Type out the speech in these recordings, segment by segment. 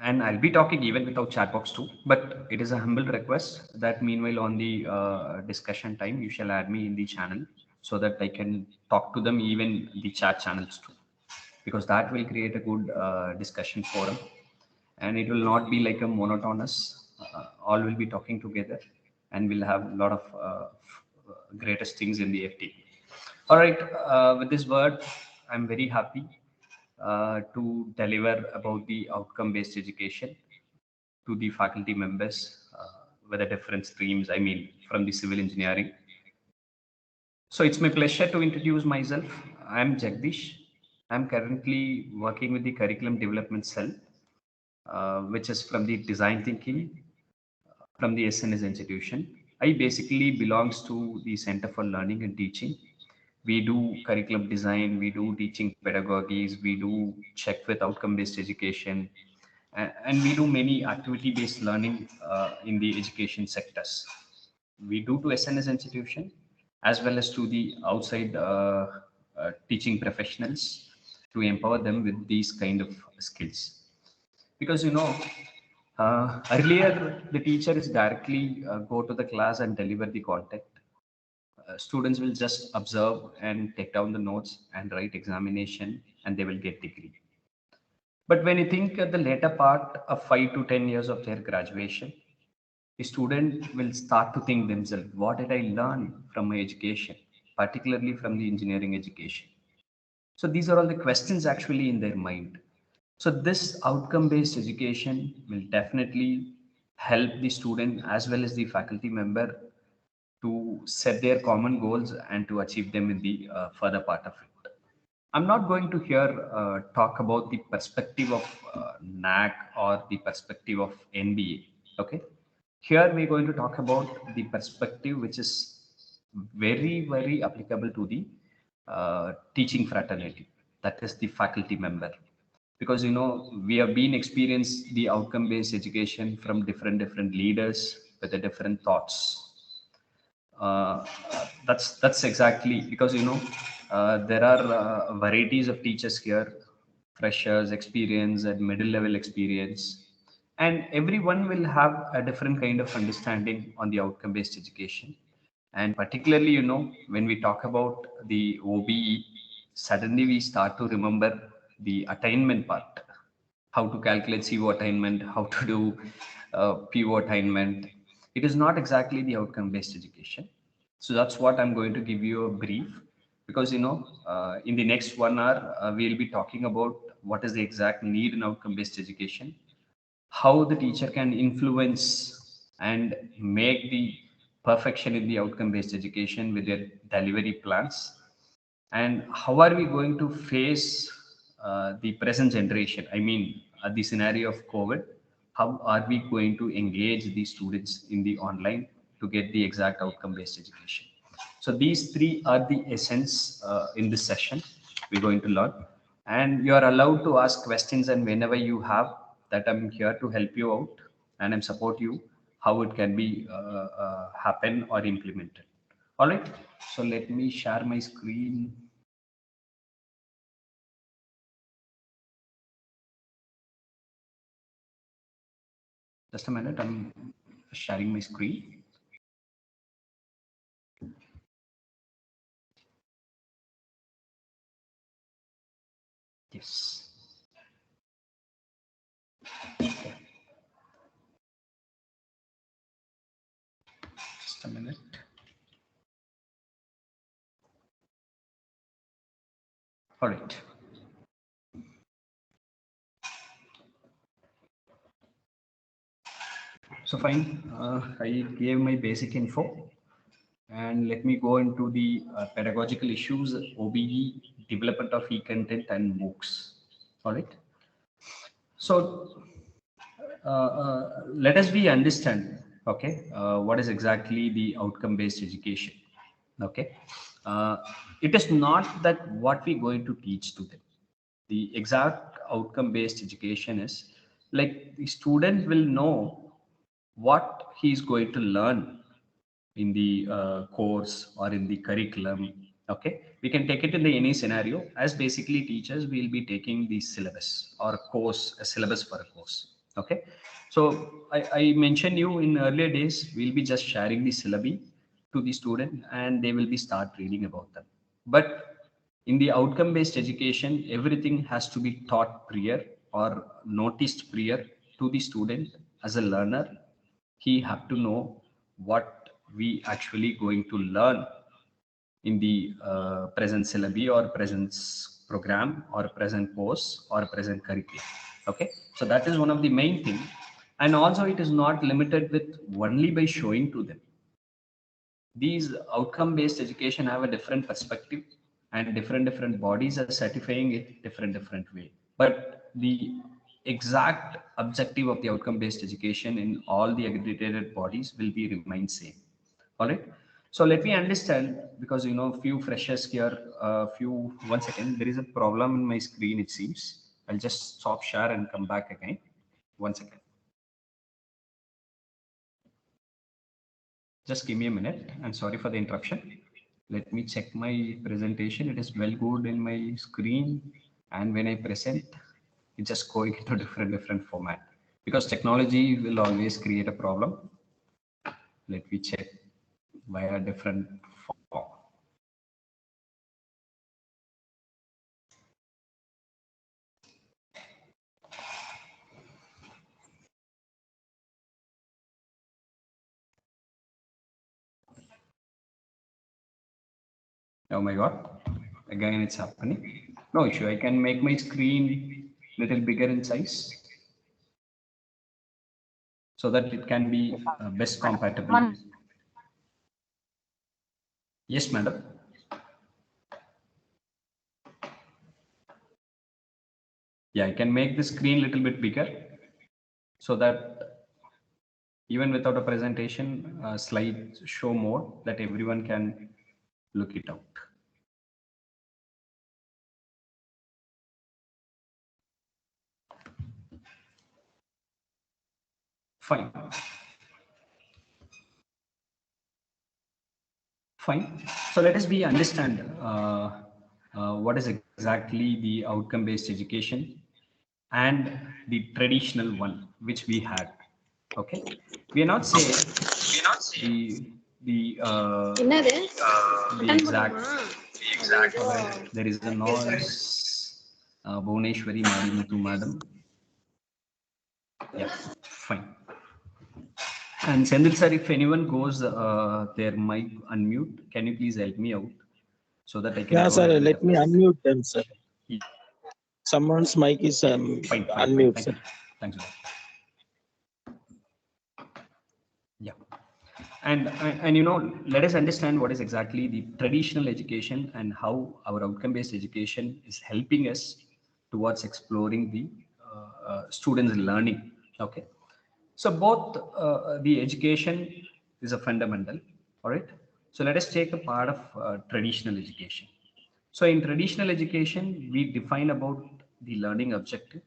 And I'll be talking even without chat box too, but it is a humble request that meanwhile on the discussion time, you shall add me in the channel so that I can talk to them even the chat channels too, because that will create a good discussion forum, and it will not be like a monotonous. All will be talking together, and we'll have a lot of greatest things in the FT. All right, with this word, I'm very happy to deliver about the outcome-based education to the faculty members with the different streams, I mean, from the civil engineering. So it's my pleasure to introduce myself. I'm Jagdish. I'm currently working with the curriculum development cell, which is from the design thinking from the SNS institution. I basically belongs to the Center for Learning and Teaching. We do curriculum design, we do teaching pedagogies, we do check with outcome-based education, and we do many activity-based learning in the education sectors. We do to SNS institution as well as to the outside teaching professionals to empower them with these kind of skills. Because earlier the teacher is directly go to the class and deliver the content. Students will just observe and take down the notes and write examination, and they will get degree. But when you think at the later part of 5 to 10 years of their graduation, the student will start to think themselves, what did I learn from my education, particularly from the engineering education? So these are all the questions actually in their mind. So this outcome-based education will definitely help the student as well as the faculty member to set their common goals and to achieve them in the further part of it. I'm not going to here talk about the perspective of NAC or the perspective of NBA. Okay, here we're going to talk about the perspective which is very, very applicable to the teaching fraternity, that is the faculty member. Because we have been experienced the outcome based education from different leaders with the different thoughts. That's exactly because there are varieties of teachers here, freshers experience and middle level experience, and everyone will have a different kind of understanding on the outcome based education. And particularly when we talk about the OBE, suddenly we start to remember the attainment part, how to calculate CO attainment, how to do PO attainment. It is not exactly the outcome based education. So that's what I'm going to give you a brief, because in the next 1 hour we'll be talking about what is the exact need in outcome based education, how the teacher can influence and make the perfection in the outcome based education with their delivery plans, and how are we going to face the present generation, I mean the scenario of COVID. How are we going to engage the students in the online to get the exact outcome based education? So these three are the essence in this session we're going to learn, and you are allowed to ask questions, and whenever you have that, I'm here to help you out and I'm support you how it can be happen or implemented. All right, so let me share my screen. Just a minute, I'm sharing my screen. Yes. Just a minute. All right. So fine, I gave my basic info, and let me go into the pedagogical issues, OBE, development of e-content and MOOCs. All right. So let us be understand, okay, what is exactly the outcome based education. Okay, uh, it is not that what we're going to teach to them. The exact outcome based education is like the student will know what he is going to learn in the course or in the curriculum. Okay, we can take it in the any scenario. As basically teachers, we'll be taking the syllabus or a course, a syllabus for a course. Okay, so I mentioned you in earlier days, we'll be just sharing the syllabi to the student and they will be start reading about them. But in the outcome based education, everything has to be taught prior or noticed prior to the student. As a learner, he have to know what we actually going to learn in the present syllabi or present program or present course or present curriculum. Okay, so that is one of the main thing. And also it is not limited with only by showing to them. These outcome based education have a different perspective and different bodies are certifying it different way. But the exact objective of the outcome based education in all the accredited bodies will be remain same. All right, so let me understand, because few freshers here, few, one second, there is a problem in my screen, it seems. I'll just stop share and come back again. One second, just give me a minute, and sorry for the interruption. Let me check my presentation. It is well good in my screen, and when I present, it's just going into different format, because technology will always create a problem. Let me check via different form. Oh my god, again it's happening. No issue, I can make my screen little bigger in size so that it can be best compatible. Yes, madam. Yeah, I can make the screen little bit bigger so that even without a presentation, slide show more that everyone can look it out. Fine. Fine. So let us be understand what is exactly the outcome-based education and the traditional one which we had. Okay, we are not saying the என்னது the attend exact. பண்ணுமா There is a noise. Bhuvneshwari Madimuthu madam. Yeah, fine. And Sendil sir, if anyone goes their mic unmute, can you please help me out so that I can Yeah, go sir. ahead with the Let me presentation? unmute them, sir. Someone's mic is Fine. unmute, Thank sir. you. Thanks a lot. Yeah. And let us understand what is exactly the traditional education and how our outcome based education is helping us towards exploring the students learning. Okay, so both the education is a fundamental. All right, so let us take a part of traditional education. So in traditional education, we define about the learning objective.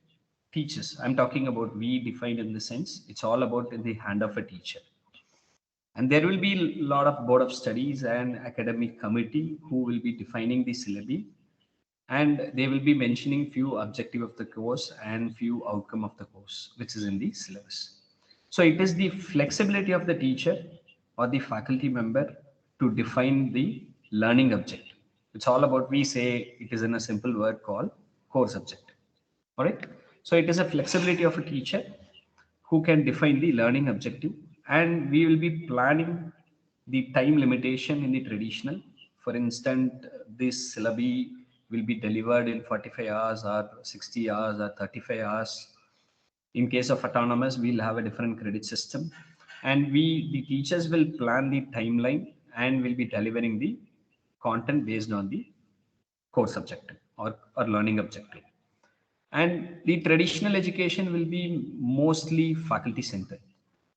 Teachers, I'm talking about, we define in the sense it's all about in the hand of a teacher. And there will be a lot of board of studies and academic committee who will be defining the syllabi, and they will be mentioning few objective of the course and few outcome of the course which is in the syllabus. So it is the flexibility of the teacher or the faculty member to define the learning objective. It's all about, we say it is in a simple word called course objective. All right, so it is a flexibility of a teacher who can define the learning objective, and we will be planning the time limitation in the traditional. For instance, this syllabi will be delivered in 45 hours or 60 hours or 35 hours. In case of autonomous, we'll have a different credit system, and the teachers will plan the timeline and will be delivering the content based on the course objective or learning objective. And the traditional education will be mostly faculty centered.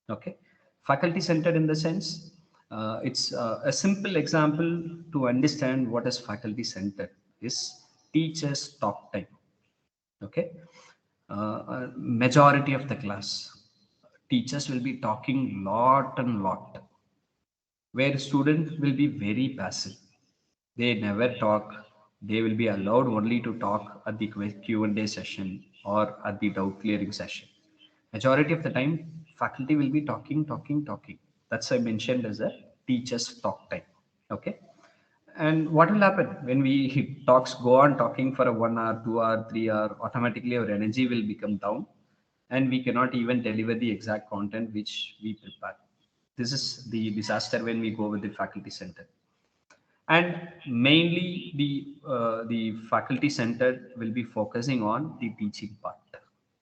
Okay, faculty centered in the sense, it's a simple example to understand what is faculty centered is teachers talk time. Okay, majority of the class, teachers will be talking lot and lot, where students will be very passive. They never talk. They will be allowed only to talk at the Q&A session or at the doubt clearing session. Majority of the time, faculty will be talking, talking, talking. That's I mentioned as a teacher's talk time. Okay. And what will happen when we talks go on talking for a 1 hour, 2 hour, 3 hour? Automatically, our energy will become down, and we cannot even deliver the exact content which we prepare. This is the disaster when we go with the faculty center. And mainly the faculty center will be focusing on the teaching part,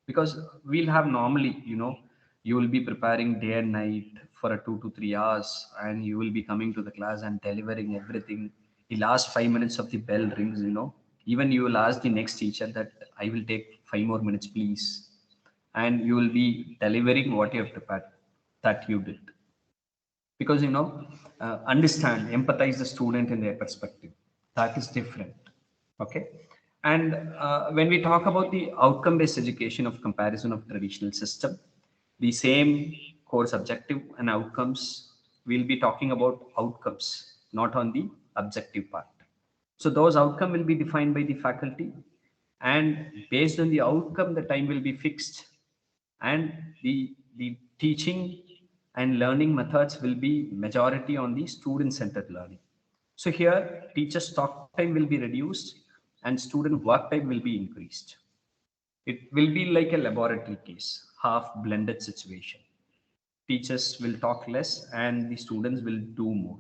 because we'll have normally, you will be preparing day and night for a 2 to 3 hours, and you will be coming to the class and delivering everything. The last 5 minutes of the bell rings, even you will ask the next teacher that I will take 5 more minutes please, and you will be delivering what you have prepared, that you did. Because understand, empathize the student in their perspective, that is different. Okay. And when we talk about the outcome based education of comparison of traditional system, the same course objective and outcomes, we'll be talking about outcomes, not on the objective part. So those outcome will be defined by the faculty, and based on the outcome the time will be fixed, and the teaching and learning methods will be majority on the student centered learning. So here teacher's talk time will be reduced and student work time will be increased. It will be like a laboratory case, half blended situation. Teachers will talk less and the students will do more.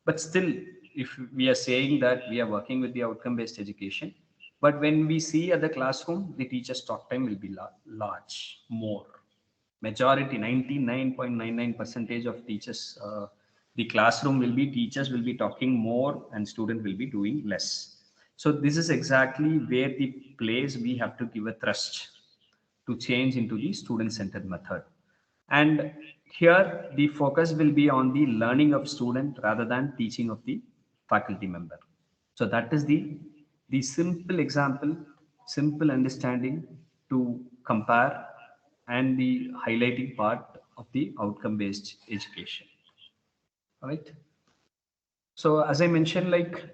But still, if we are saying that we are working with the outcome based education, but when we see at the classroom, the teacher's talk time will be large, more. Majority 99.99 percentage of teachers, the classroom will be, teachers will be talking more and student will be doing less. So this is exactly where the place we have to give a thrust to change into the student centered method. And here the focus will be on the learning of student rather than teaching of the faculty member. So that is the simple example, simple understanding to compare, and the highlighting part of the outcome based education. All right. So as I mentioned, like,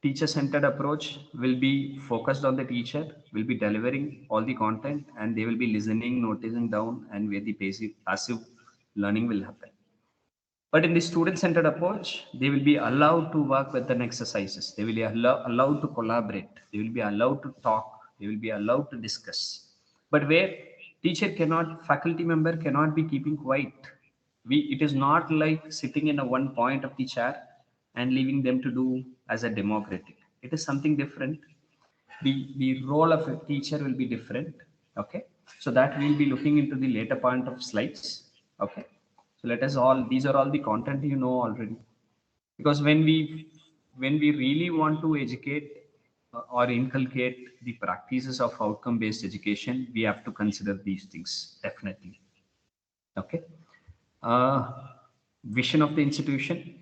teacher centered approach will be focused on the teacher, will be delivering all the content, and they will be listening, noticing down, and where the passive learning will happen. But in the student centered approach, they will be allowed to work with an exercises. They will be allowed to collaborate. They will be allowed to talk. They will be allowed to discuss. But where teacher cannot, faculty member cannot be keeping quiet. It is not like sitting in a one point of the chair and leaving them to do as a democratic. It is something different. The role of a teacher will be different. Okay. So that we'll be looking into the later part of slides. Okay. So let us all, these are all the content you know already. Because when we really want to educate or inculcate the practices of outcome based education, we have to consider these things definitely. Okay. uh, Vision of the institution,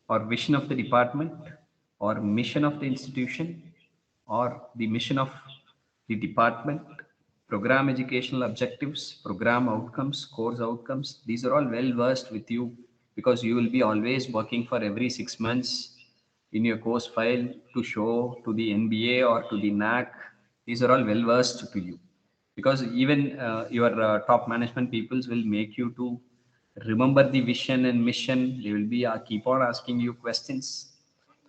or vision of the department, or mission of the institution, or the mission of the department, program educational objectives, program outcomes, course outcomes, these are all well versed with you, because you will be always working for every 6 months in your course file to show to the NBA or to the NAC. These are all well versed to you, because even your top management peoples will make you to remember the vision and mission. They will be keep on asking you questions.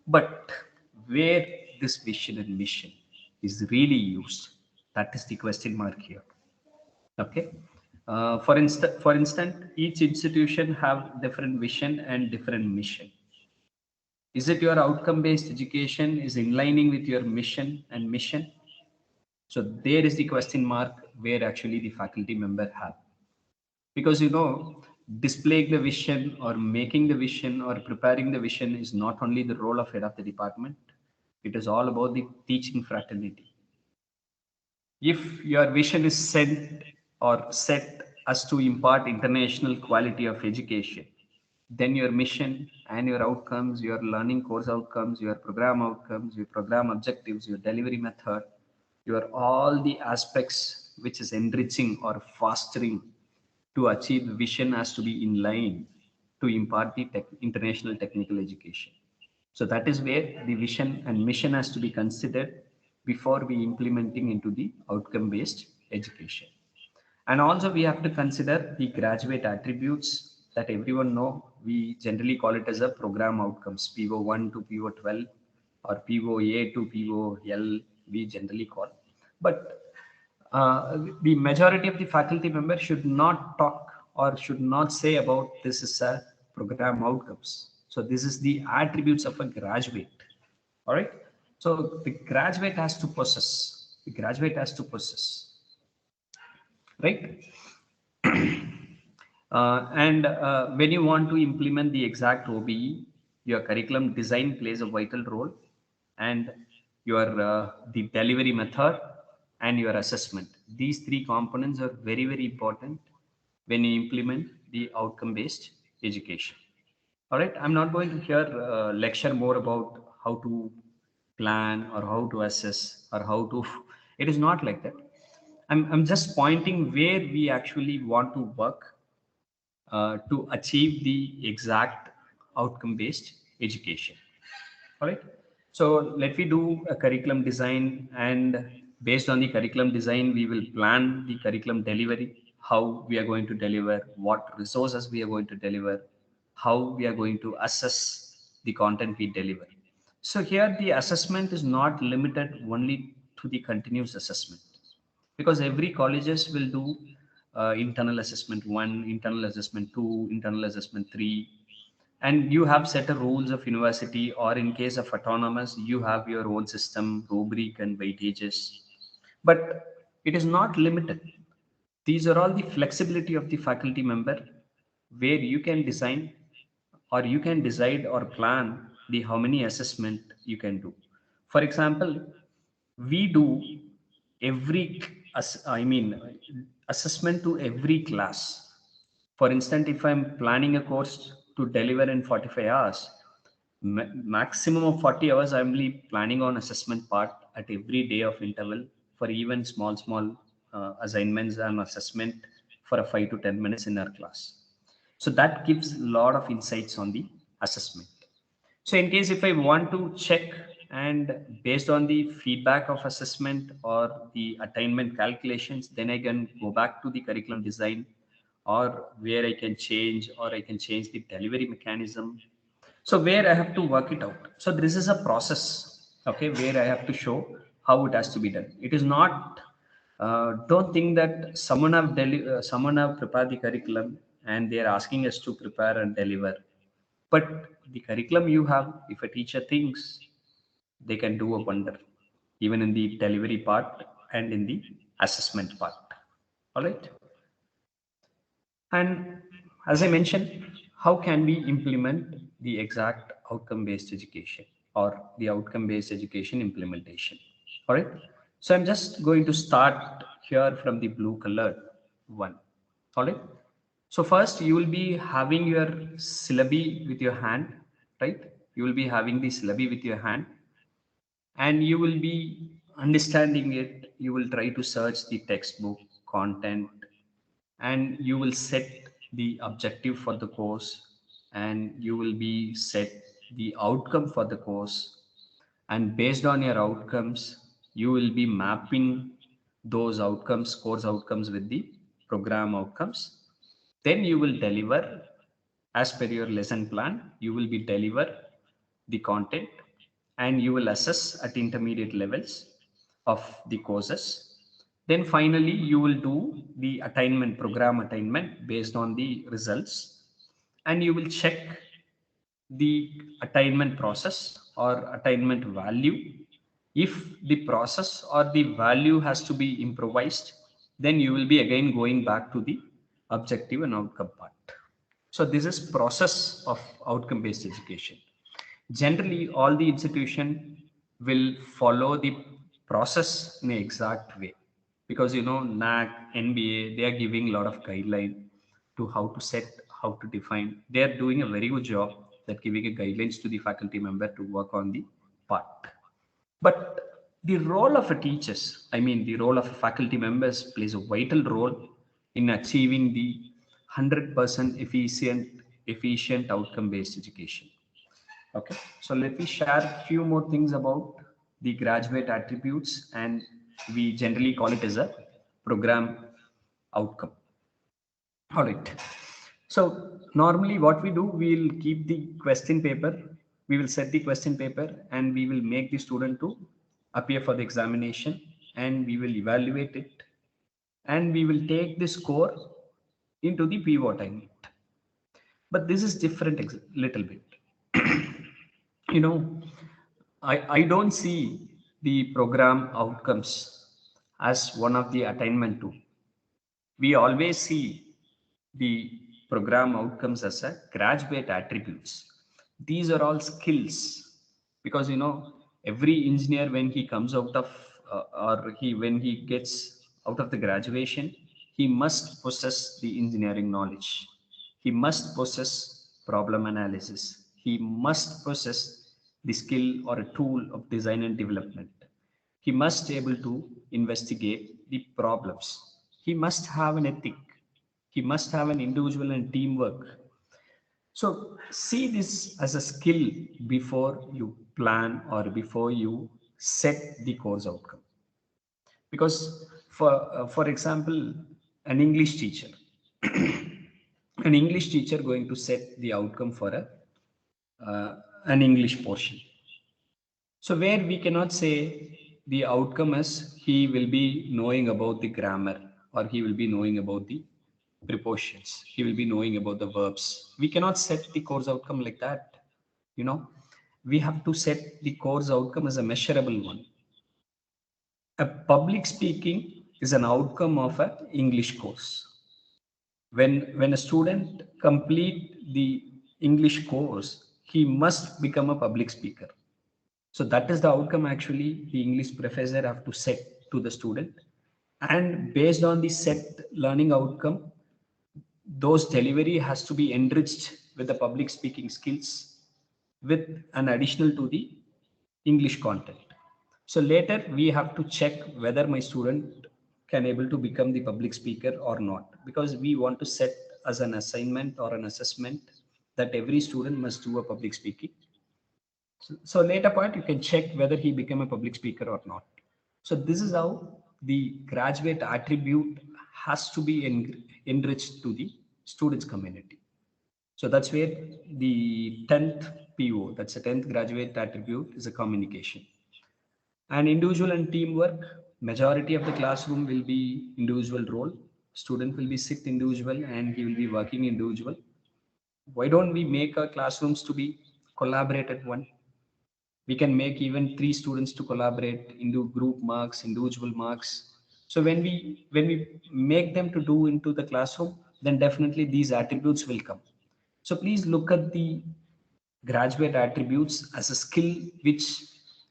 But where this vision and mission is really used, that is the question mark here. Okay. For instance, each institution have different vision and different mission. Is it your outcome based education is in lining with your mission and mission? So there is the question mark where actually the faculty member have. Because displaying the vision or making the vision or preparing the vision is not only the role of head of the department, it is all about the teaching fraternity. If your vision is set or set as to impart international quality of education, then your mission and your outcomes, your learning course outcomes, your program outcomes, your program objectives, your delivery method, your all the aspects which is enriching or fostering to achieve the vision has to be in line to impart the international technical education. So that is where the vision and mission has to be considered before we implementing into the outcome based education. And also we have to consider the graduate attributes that everyone know. We generally call it as a program outcomes, PO1 to PO12 or POA to POL, we generally call. But the majority of the faculty members should not talk or should not say about this is a program outcomes. So this is the attributes of a graduate. All right. So the graduate has to possess. The graduate has to possess. Right. And when you want to implement the exact OBE, your curriculum design plays a vital role, and your the delivery method and your assessment. These three components are very, very important when you implement the outcome-based education. All right, I'm not going to here lecture more about how to plan or how to assess or how to. It is not like that. I'm just pointing where we actually want to work to achieve the exact outcome based education. All right. So let me do a curriculum design, and based on the curriculum design, we will plan the curriculum delivery, how we are going to deliver, what resources we are going to deliver, how we are going to assess the content we deliver. So here the assessment is not limited only to the continuous assessment, because every colleges will do internal assessment 1, internal assessment 2, internal assessment 3, and you have set a rules of university, or in case of autonomous you have your own system, rubric and weightages. But it is not limited. These are all the flexibility of the faculty member, where you can design or you can decide or plan the how many assessment you can do. For example, we do every I mean assessment to every class. For instance, if I'm planning a course to deliver in 45 hours, maximum of 40 hours, I'm really planning on assessment part at every day of interval for even small assignments and assessment for a 5 to 10 minutes in our class. So that gives a lot of insights on the assessment. So in case if I want to check, and based on the feedback of assessment or the attainment calculations, then I can go back to the curriculum design, or where I can change, or I can change the delivery mechanism. So where I have to work it out. So this is a process, okay, where I have to show how it has to be done. It is not, don't think that someone have prepared the curriculum and they are asking us to prepare and deliver. But the curriculum you have, if a teacher thinks, they can do a wonder, even in the delivery part and in the assessment part. All right. And as I mentioned, how can we implement the exact outcome based education or the outcome based education implementation? All right. So I'm just going to start here from the blue colored one. All right. So first you will be having your syllabi with your hand, right? You will be having the syllabi with your hand, and you will be understanding it. You will try to search the textbook content, and you will set the objective for the course, and you will be set the outcome for the course, and based on your outcomes you will be mapping those outcomes, course outcomes, with the program outcomes. Then you will deliver as per your lesson plan. You will be deliver the content, and you will assess at intermediate levels of the courses. Then finally you will do the attainment, program attainment based on the results, and you will check the attainment process or attainment value. If the process or the value has to be improvised, then you will be again going back to the objective and outcome part. So this is process of outcome based education. Generally all the institution will follow the process in an exact way, because NAC, NBA, they are giving a lot of guideline to how to set, how to define. They are doing a very good job that giving a guidelines to the faculty member to work on the part. But the role of a teachers, I mean the role of faculty members, plays a vital role in achieving the 100% efficient outcome based education. Okay, so let me share a few more things about the graduate attributes, and we generally call it as a program outcome. All right. So normally what we do, we'll keep the question paper, we will set the question paper, and we will make the student to appear for the examination, and we will evaluate it, and we will take the score into the pivot time. But this is different little bit. You know, I don't see the program outcomes as one of the attainment tool. We always see the program outcomes as a graduate attributes. These are all skills, because every engineer, when he comes out of or he when he gets out of the graduation, he must possess the engineering knowledge. He must possess problem analysis. He must possess the skill or a tool of design and development. He must able to investigate the problems. He must have an ethic. He must have an individual and teamwork. So see this as a skill before you plan or before you set the course outcome. Because for example, an English teacher, an English teacher going to set the outcome for an English portion. So where we cannot say the outcome is he will be knowing about the grammar, or he will be knowing about the prepositions, he will be knowing about the verbs. We cannot set the course outcome like that. You know, we have to set the course outcome as a measurable one. A public speaking is an outcome of an English course. When a student complete the English course, he must become a public speaker. So that is the outcome actually the English professor have to set to the student. And based on the set learning outcome, those delivery has to be enriched with the public speaking skills with an additional to the English content. So later we have to check whether my student can able to become the public speaker or not, because we want to set as an assignment or an assessment that every student must do a public speaking. So later part, you can check whether he became a public speaker or not. So this is how the graduate attribute has to be enriched to the students community. So that's where the 10th PO, that's the 10th graduate attribute, is a communication. And individual and teamwork, majority of the classroom will be individual role. Student will be sit individual and he will be working individual. Why don't we make our classrooms to be collaborated one? We can make even 3 students to collaborate into group marks, individual marks. So when we make them to do into the classroom, then definitely these attributes will come. So please look at the graduate attributes as a skill which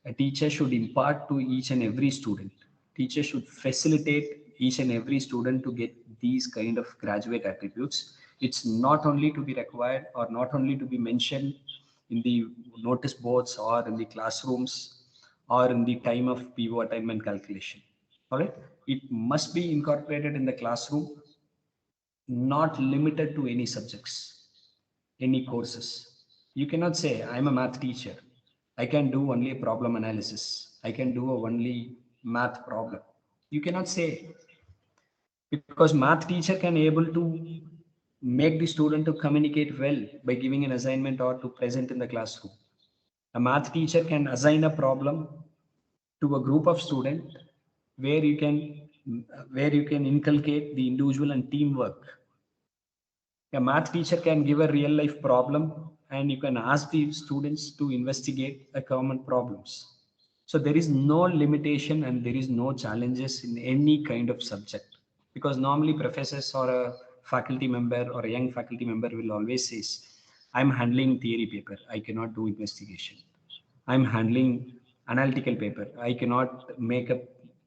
a teacher should impart to each and every student. Teacher should facilitate each and every student to get these kind of graduate attributes. It's not only to be required or not only to be mentioned in the notice boards or in the classrooms or in the time of PO attainment calculation. All right. It must be incorporated in the classroom, not limited to any subjects, any courses. You cannot say, I'm a math teacher, I can do only a problem analysis, I can do only math problem. You cannot say, because math teacher can able to make the student to communicate well by giving an assignment or to present in the classroom. A math teacher can assign a problem to a group of students where you can inculcate the individual and teamwork. A math teacher can give a real life problem and you can ask the students to investigate a common problems. So there is no limitation and there is no challenges in any kind of subject, because normally professors or a faculty member or a young faculty member will always say, I'm handling theory paper, I cannot do investigation. I'm handling analytical paper, I cannot make a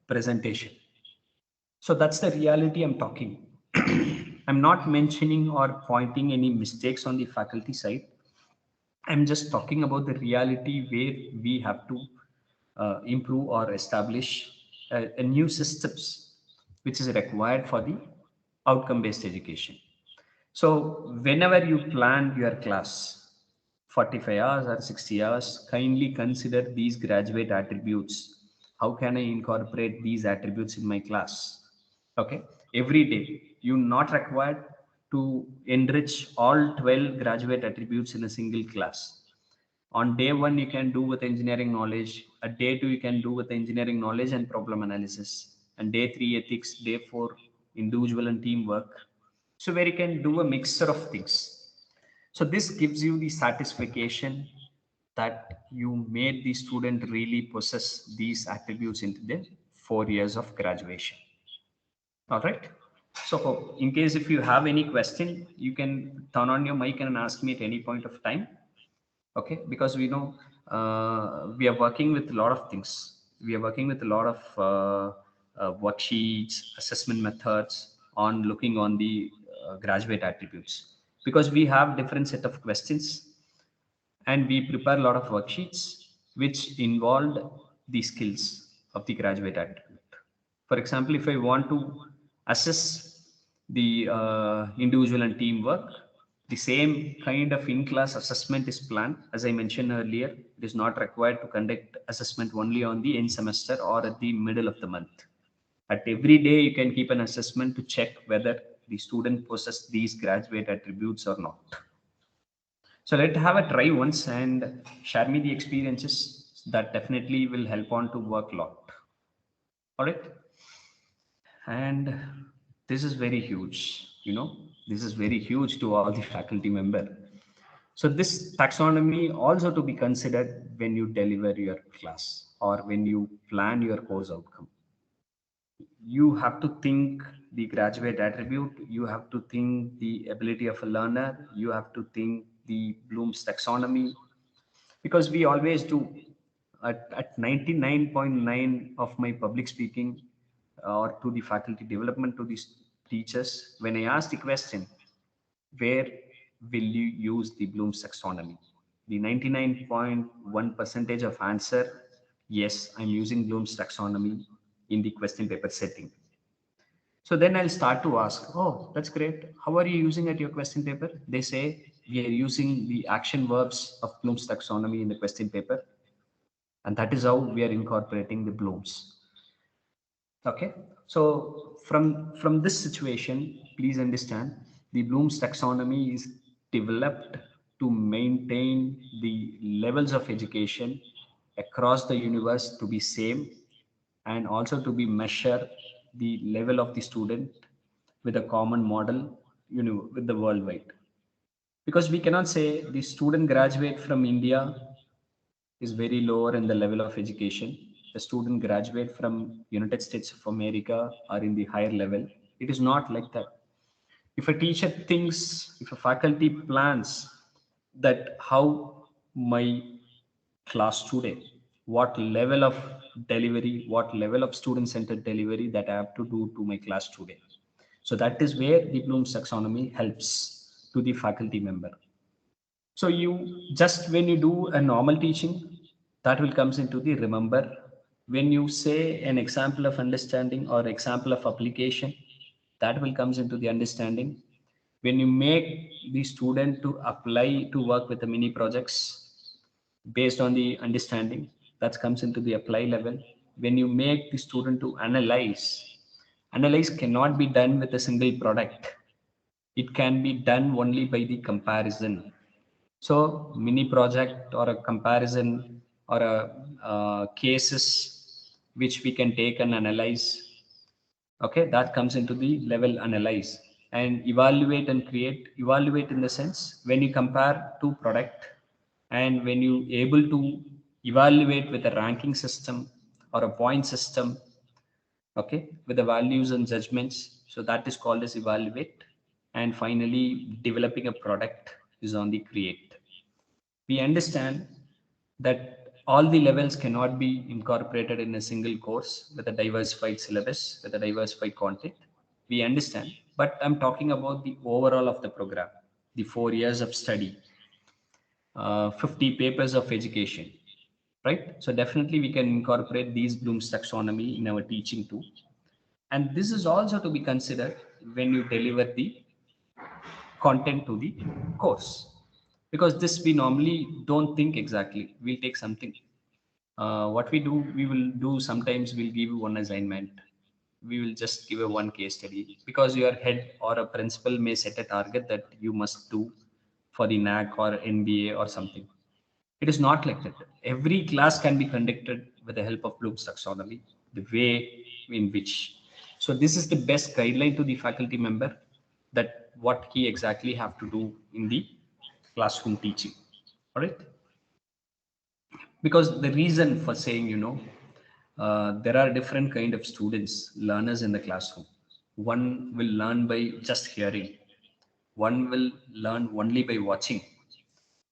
presentation. So that's the reality I'm talking. I'm not mentioning or pointing any mistakes on the faculty side. I'm just talking about the reality where we have to improve or establish a new systems which is required for the outcome-based education. So whenever you plan your class, 45 hours or 60 hours, kindly consider these graduate attributes. How can I incorporate these attributes in my class? Okay, every day you're not required to enrich all 12 graduate attributes in a single class. On day one you can do with engineering knowledge, at day two you can do with engineering knowledge and problem analysis, and day three ethics, day four individual and teamwork. So where you can do a mixture of things. So this gives you the satisfaction that you made the student really possess these attributes into the 4 years of graduation. All right. So in case if you have any question, you can turn on your mic and ask me at any point of time. Okay, because we know we are working with a lot of things. We are working with a lot of worksheets, assessment methods on looking on the graduate attributes, because we have different set of questions, and we prepare a lot of worksheets which involved the skills of the graduate attribute. For example, if I want to assess the individual and teamwork, the same kind of in-class assessment is planned. As I mentioned earlier, it is not required to conduct assessment only on the end semester or at the middle of the month. At every day you can keep an assessment to check whether the student possesses these graduate attributes or not. So let's have a try once and share me the experiences. That definitely will help on to work a lot. All right. And this is very huge, this is very huge to all the faculty member. So this taxonomy also to be considered when you deliver your class or when you plan your course outcome. You have to think the graduate attribute, you have to think the ability of a learner, you have to think the Bloom's taxonomy, because we always do at 99.9 of my public speaking or to the faculty development to these teachers, when I ask the question, where will you use the Bloom's taxonomy, the 99.1 percentage of answer, yes, I'm using Bloom's taxonomy in the question paper setting. So then I'll start to ask, oh, that's great. How are you using at your question paper? They say, we are using the action verbs of Bloom's taxonomy in the question paper. And that is how we are incorporating the Bloom's. Okay. So from this situation, please understand the Bloom's taxonomy is developed to maintain the levels of education across the universe to be same, and also to be measure the level of the student with a common model, with the worldwide. Because we cannot say the student graduate from India is very lower in the level of education, the student graduate from United States of America are in the higher level. It is not like that. If a teacher thinks, if a faculty plans that how my class today, what level of delivery, what level of student centered delivery that I have to do to my class today, so that is where the Bloom's taxonomy helps to the faculty member. So you just when you do a normal teaching, that will comes into the remember. When you say an example of understanding or example of application, that will comes into the understanding. When you make the student to apply to work with the mini projects based on the understanding, that comes into the apply level. When you make the student to analyze cannot be done with a single product. It can be done only by the comparison. So mini project or a comparison or a cases which we can take and analyze. Okay, that comes into the level analyze. And evaluate and create. Evaluate in the sense when you compare two product, and when you able to evaluate with a ranking system or a point system, okay, with the values and judgments, so that is called as evaluate. And finally developing a product is on the create. We understand that all the levels cannot be incorporated in a single course with a diversified syllabus, with a diversified content. We understand, but I'm talking about the overall of the program, the 4 years of study, 50 papers of education, right? So definitely we can incorporate these Bloom's taxonomy in our teaching too. And this is also to be considered when you deliver the content to the course, because this we normally don't think exactly. We'll take something, what we do, we will do sometimes we'll give you one assignment, we will just give a one case study, because your head or a principal may set a target that you must do for the NAC or NBA or something. It is not like that. Every class can be conducted with the help of Bloom's taxonomy, the way in which. So this is the best guideline to the faculty member, that what he exactly have to do in the classroom teaching. All right. Because the reason for saying, there are different kind of students, learners in the classroom. One will learn by just hearing. One will learn only by watching.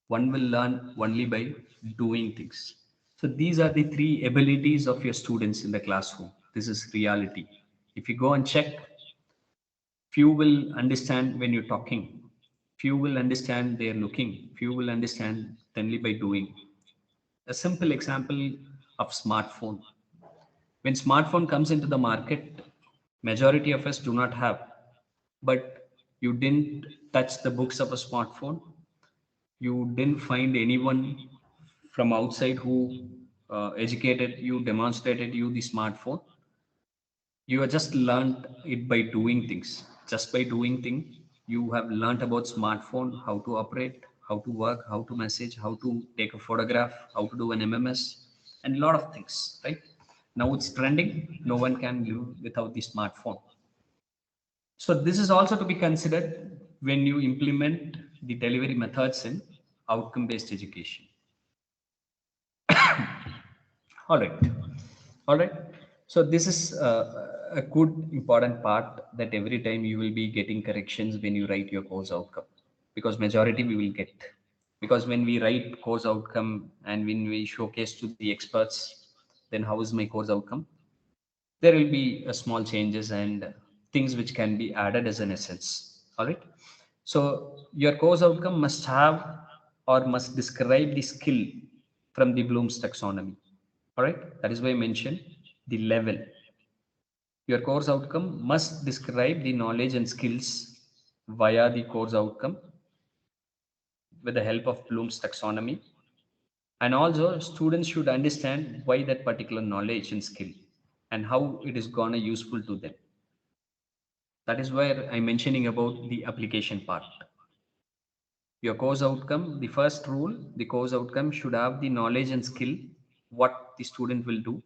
One will learn only by doing things. So these are the three abilities of your students in the classroom. This is reality. If you go and check, few will understand when you're talking. Few will understand they're looking. Few will understand only by doing. A simple example of smartphone. When smartphone comes into the market, majority of us do not have. But you didn't touch the books of a smartphone. You didn't find anyone from outside who educated you, demonstrated you the smartphone. You have just learned it by doing things. Just by doing things, you have learned about smartphone, how to operate, how to work, how to message, how to take a photograph, how to do an MMS, and a lot of things, right? Now it's trending. No one can live without the smartphone. So this is also to be considered when you implement the delivery methods in outcome-based education. All right. All right. So this is a good important part, that every time you will be getting corrections when you write your course outcome, because majority we will get, because when we write course outcome and when we showcase to the experts, then how is my course outcome? There will be small changes and things which can be added as an essence. All right. So your course outcome must have or must describe the skill from the Bloom's taxonomy. All right. That is why I mentioned the level. Your course outcome must describe the knowledge and skills via the course outcome with the help of Bloom's taxonomy. And also, students should understand why that particular knowledge and skill and how it is gonna useful to them. That is where I'm mentioning about the application part. Your course outcome, the first rule, the course outcome should have the knowledge and skill, what the student will do.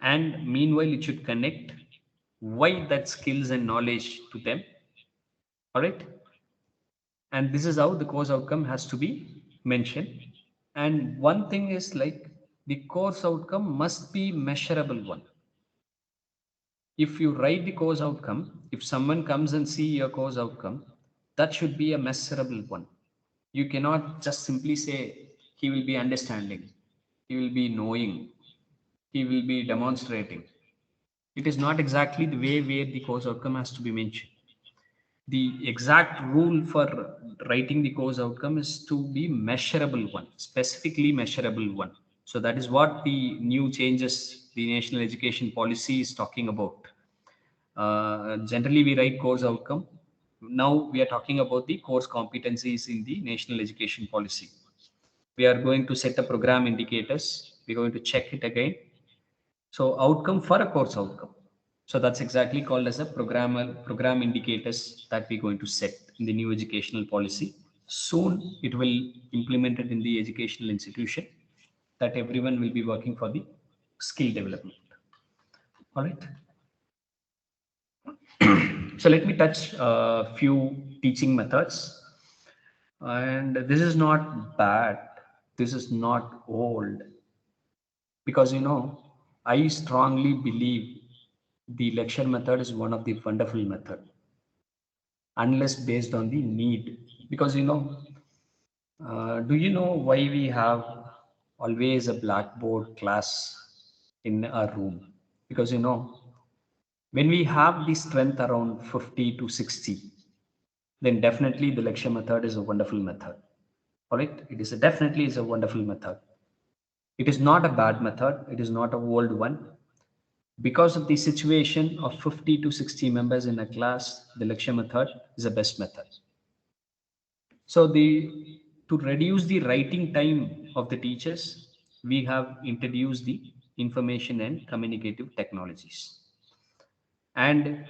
And meanwhile, it should connect why that skills and knowledge to them. All right. And this is how the course outcome has to be mentioned. And one thing is like, the course outcome must be measurable one. If you write the course outcome, if someone comes and see your course outcome, that should be a measurable one. You cannot just simply say he will be understanding, he will be knowing, he will be demonstrating. It is not exactly the way where the course outcome has to be mentioned. The exact rule for writing the course outcome is to be measurable one, specifically measurable one. So that is what the new changes the national education policy is talking about. Generally we write course outcome. Now we are talking about the course competencies in the national education policy. We are going to set a program indicators. We're going to check it again. So outcome for a course outcome. So that's exactly called as a program indicators that we're going to set in the new educational policy. Soon it will implemented in the educational institution, that everyone will be working for the skill development. All right. So let me touch a few teaching methods. And this is not bad. This is not old. Because, I strongly believe the lecture method is one of the wonderful method, unless based on the need. Because, do you know why we have always a blackboard class in our room? Because, when we have the strength around 50 to 60, then definitely the lecture method is a wonderful method. All right. It is definitely is a wonderful method. It is not a bad method. It is not a old one. Because of the situation of 50 to 60 members in a class, the lecture method is the best method. So to reduce the writing time of the teachers, we have introduced the information and communicative technologies. And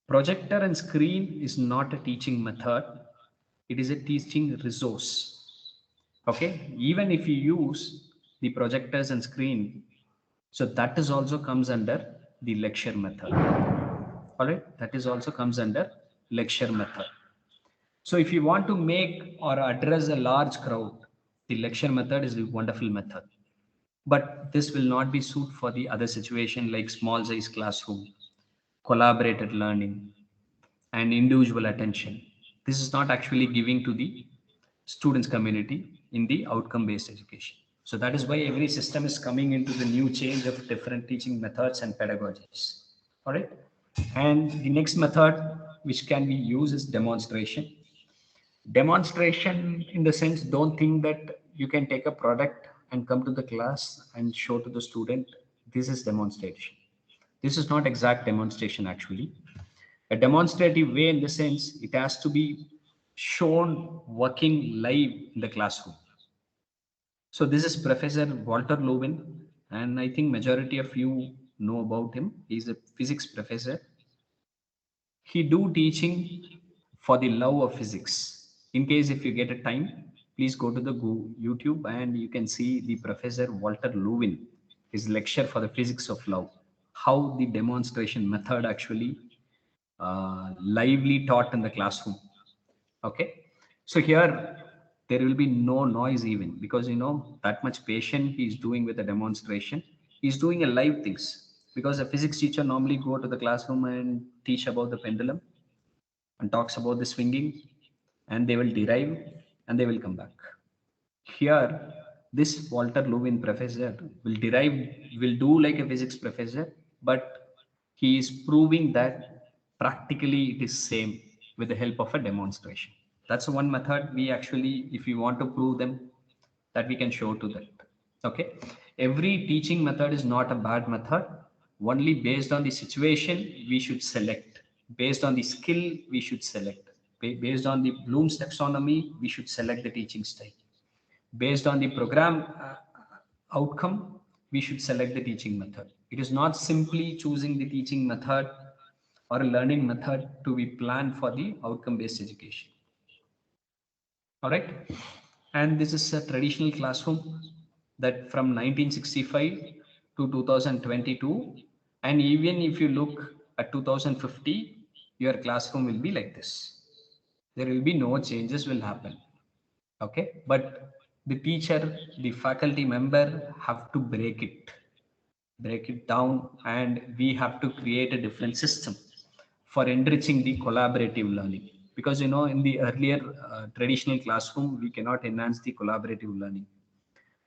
projector and screen is not a teaching method, it is a teaching resource. Okay, even if you use the projectors and screen, so that is also comes under the lecture method. All right, that is also comes under lecture method. So if you want to make or address a large crowd, the lecture method is a wonderful method. But this will not be suit for the other situation like small size classroom, collaborated learning, and individual attention. This is not actually giving to the students community in the outcome based education. So that is why every system is coming into the new change of different teaching methods and pedagogies. All right. And the next method which can be used is demonstration. Demonstration in the sense, don't think that you can take a product and come to the class and show to the student. This is demonstration. This is not exact demonstration actually. A demonstrative way in the sense it has to be shown working live in the classroom. So this is Professor Walter Lewin, and I think majority of you know about him. He's a physics professor. He do teaching for the love of physics. In case if you get a time, please go to the YouTube and you can see the Professor Walter Lewin, his lecture for the physics of love, how the demonstration method actually lively taught in the classroom. Okay, so here there will be no noise even, because that much patient he's doing with the demonstration. He's doing a live things, because a physics teacher normally go to the classroom and teach about the pendulum and talks about the swinging, and they will derive and they will come back. Here, this Walter Lewin professor will do like a physics professor, but he is proving that practically it is same with the help of a demonstration. That's one method we actually, if you want to prove them, that we can show to that. Okay. Every teaching method is not a bad method. Only based on the situation, we should select. Based on the skill, we should select. Based on the Bloom's taxonomy, we should select the teaching style. Based on the program outcome, we should select the teaching method. It is not simply choosing the teaching method or a learning method to be planned for the outcome based education. All right. And this is a traditional classroom that from 1965 to 2022. And even if you look at 2050, your classroom will be like this. There will be no changes will happen. Okay. But the teacher, the faculty member have to break it down, and we have to create a different system for enriching the collaborative learning, because in the earlier traditional classroom we cannot enhance the collaborative learning.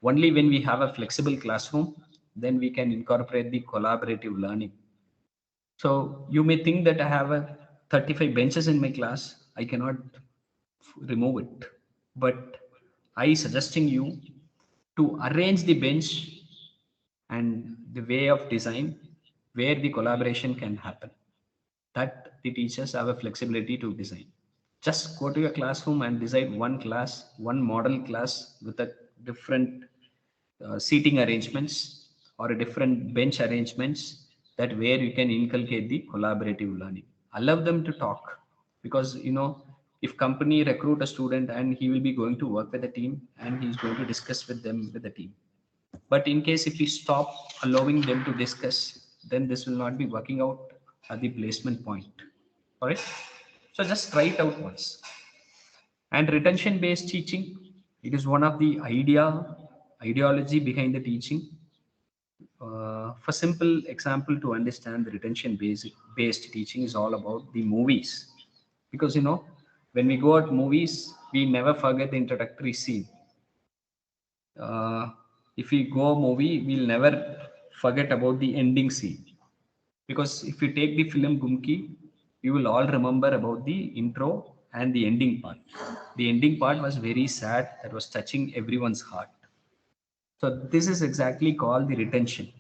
Only when we have a flexible classroom, then we can incorporate the collaborative learning. So you may think that I have a 35 benches in my class, I cannot remove it, but I suggesting you to arrange the bench and the way of design where the collaboration can happen, that the teachers have a flexibility to design. Just go to your classroom and decide one class, one model class with a different seating arrangements or a different bench arrangements, that where you can inculcate the collaborative learning. Allow them to talk, because if company recruit a student and he will be going to work with a team and he's going to discuss with them with the team. But in case if we stop allowing them to discuss, then this will not be working out at the placement point. All right. So just try it out once. And retention based teaching, it is one of the ideology behind the teaching. For simple example to understand the retention based teaching is all about the movies, because when we go at movies we never forget the introductory scene. uh, if we go movie, we'll never forget about the ending scene. Because if you take the film Gumki, you will all remember about the intro and the ending part. The ending part was very sad, that was touching everyone's heart. So this is exactly called the retention.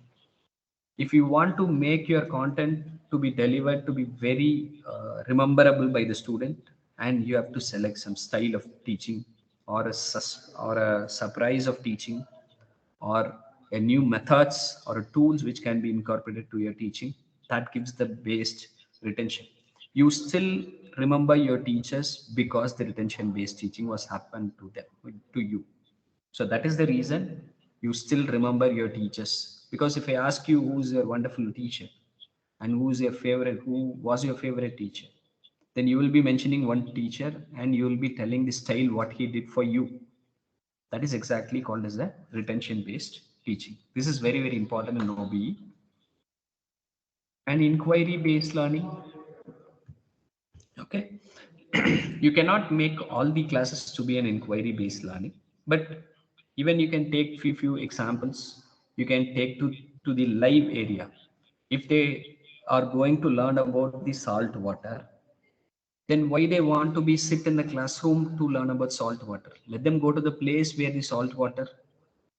If you want to make your content to be delivered to be very rememberable by the student, and you have to select some style of teaching, or a surprise of teaching, or a new methods or tools which can be incorporated to your teaching. That gives the based retention. You still remember your teachers because the retention based teaching was happened to them, to you. So that is the reason you still remember your teachers. Because if I ask you who's your wonderful teacher and who was your favorite teacher, then you will be mentioning one teacher and you will be telling the style what he did for you. That is exactly called as the retention based teaching. This is very, very important in OBE. And inquiry based learning, okay. You cannot make all the classes to be an inquiry based learning, but even you can take few examples. You can take to the live area. If they are going to learn about the salt water, then why they want to be sit in the classroom to learn about salt water? Let them go to the place where the salt water,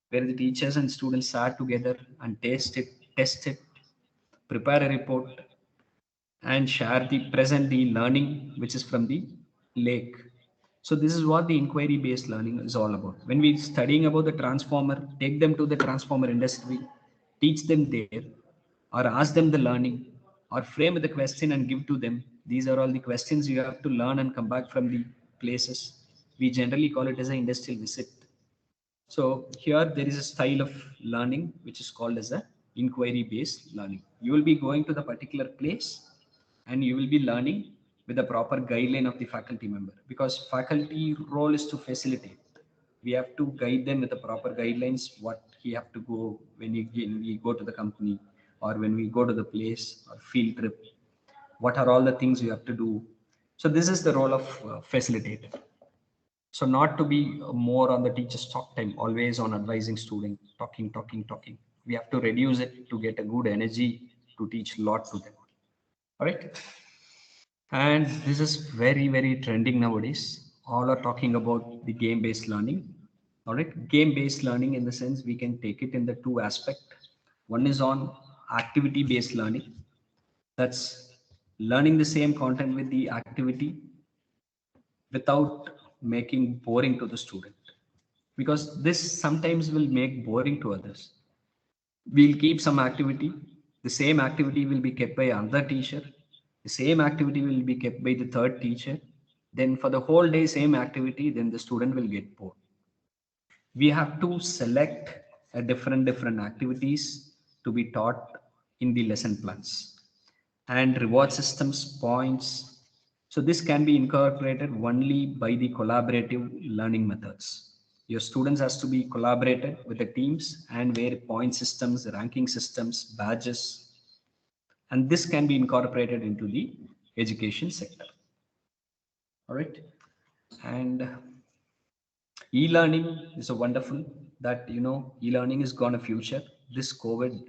where the teachers and students are together and taste it, test it, prepare a report, and share the present the learning which is from the lake. So this is what the inquiry based learning is all about. When we studying about the transformer, take them to the transformer industry, teach them there, or ask them the learning, or frame the question and give to them. These are all the questions you have to learn and come back from the places. We generally call it as an industrial visit. So here there is a style of learning which is called as a inquiry based learning. You will be going to the particular place and you will be learning with the proper guideline of the faculty member, because faculty role is to facilitate. We have to guide them with the proper guidelines, what he have to go when we go to the company, or when we go to the place or field trip, what are all the things you have to do. So this is the role of facilitator. So not to be more on the teacher's talk time, always on advising student, talking. We have to reduce it to get a good energy to teach a lot to them. All right. And this is very, very trending nowadays. All are talking about the game-based learning. All right. Game-based learning, in the sense we can take it in the two aspect. One is on activity-based learning. That's learning the same content with the activity without making boring to the student, because this sometimes will make boring to others. We'll keep some activity, the same activity will be kept by another teacher, the same activity will be kept by the third teacher, then for the whole day same activity, then the student will get bored. We have to select a different activities to be taught in the lesson plans, and reward systems points. So this can be incorporated only by the collaborative learning methods. Your students has to be collaborated with the teams, and where point systems, ranking systems, badges, and this can be incorporated into the education sector. All right. And e-learning is a wonderful, that e-learning is gone a future. This COVID